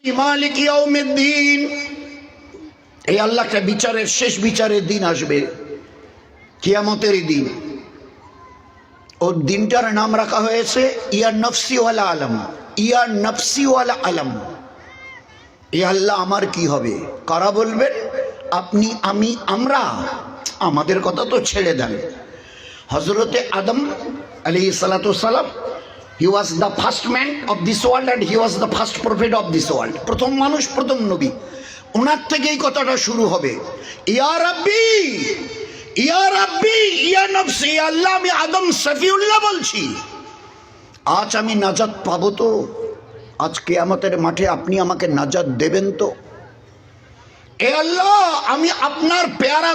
মালিক ইয়াউমিদ্দিন, এই আল্লাহটা বিচারের শেষ বিচারের দিন আসবে, কিয়ামতের দিন। ও দিনটার নাম রাখা হয়েছে ইয়া নফসি ওয়ালা আলম, ইয়া নফসি ওয়ালা আলম। এ আল্লাহ আমার কি হবে? কারা বলবেন? আপনি, আমি, আমরা। আমাদের কথা তো ছেড়ে দেন। হযরতে আদম আলাইহিস সালাতু সালাম, he was the first man of this world and he was the first prophet of this world। প্রথম মানুষ, প্রথম নবী, ওনার থেকেই কথাটা শুরু হবে। ইয়া রাব্বি, ইয়া রাব্বি, ইয়া নফসি, আল্লাহ আমি আদম সফিউল্লাহ বলছি, আজ আমি নাজাত পাবো তো? আজ কিয়ামতের মাঠে আপনি আমাকে নাজাত দেবেন তো? এ আল্লাহ আমি আপনার পেয়ারা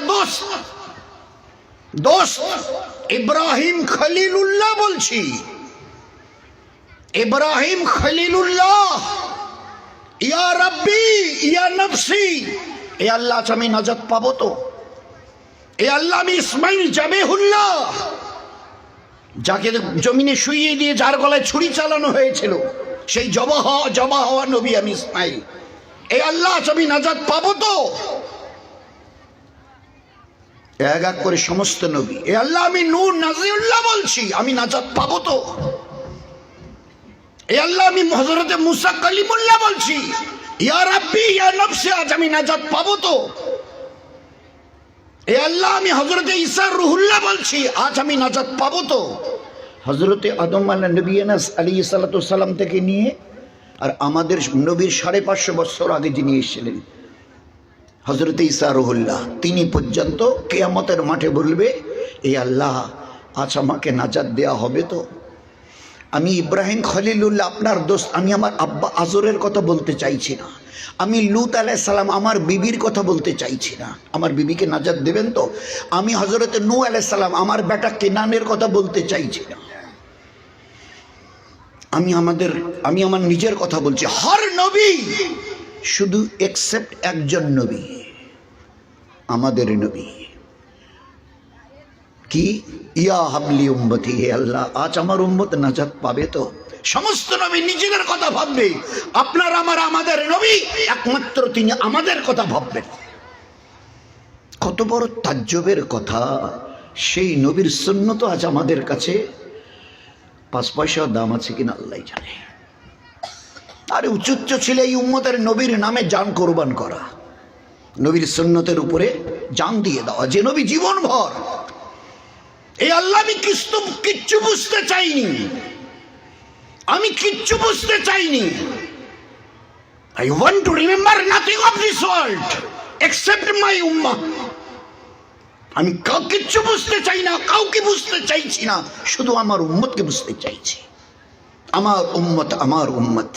দোস্ত ইব্রাহিম খলিলুল্লাহ বলছি, ইব্রাহিম খলিলুল্লাহ, ইয়া রাব্বি ইয়া নফসি, এ আল্লাহ আজ আমি নাজাত পাবো তো? এ আল্লাহ আমি ইসমাইল জাবেহুল্লাহ, যাকে জমিনে শুইয়ে দিয়ে যার গলায় ছুরি চালানো হয়েছিল, সেই জবা হওয়া নবী আমি ইসমাইল, এ আল্লাহ আজ আমি নাজাত পাবো তো? এক এক করে সমস্ত নবী, এ আল্লাহ আমি নূহ নাজিউল্লাহ বলছি, আমি নাজাত পাবো তো? এ আল্লাহ আমি হযরতে মুসা কালিমুল্লাহ বলছি, ইয়া রাব্বি ইয়া নফসি, আজ আমি নাজাত পাবো তো? এ আল্লাহ আমি হযরতে ঈসা রুহুল্লাহ বলছি, আজ আমি নাজাত পাবো তো? হযরতে আদম আলাইহিস সালাতু সালাম থেকে নিয়ে আর আমাদের নবীর 550 বছর আগে যিনি এসেছিলেন হযরতে ঈসা রুহুল্লাহ, তিনি পর্যন্ত কিয়ামতের মাঠে বলবে, এ আল্লাহ আজ আমাকে নাজাত দেয়া হবে তো? আমি ইব্রাহিম খলিলুল্লাহ আপনার দোস্ত, আমি আমার আব্বা আজরের কথা বলতে চাইছি না, আমি লূত আলাইহিস সালাম আমার বিবির কথা বলতে চাইছি না, আমার বিবিকে নাজাত দেবেন তো? আমি হযরতে নূহ আলাইহিস সালাম আমার বেটা কেনানের কথা বলতে চাইছি না, আমি আমার নিজের কথা বলছি। হর নবী, শুধু এক্সেপ্ট একজন নবী, আমাদের নবী কি, ইয়া হাবলি উম্মতি, হে আল্লাহ আজ আমার উম্মত নাজাত পাবে তো? সমস্ত নবী নিজেদের কথা ভাববে, আপনার আমাদের নবী একমাত্র তিনি আমাদের কথা ভাববেন। কত বড় তাজ্জবের কথা! সেই নবীর সুন্নত আজ আমাদের কাছে 5 পয়সার দাম আছে কিনা আল্লাহ জানে। আরে উচিত ছিল এই উম্মতের নবীর নামে জান কোরবান করা, নবীর সুন্নতের উপরে জান দিয়ে দেওয়া, যে নবী জীবন ভর। এই আল্লাহ আমি কিচ্ছু বুঝতে চাইনি, আমি কিচ্ছু বুঝতে চাইনি। I want to remember nothing of this world except my ummah। আমি কিচ্ছু বুঝতে চাই না, কাউকে বুঝতে চাইছি না, শুধু আমার উম্মতকে বুঝতে চাইছি। আমার উম্মত, আমার উম্মত।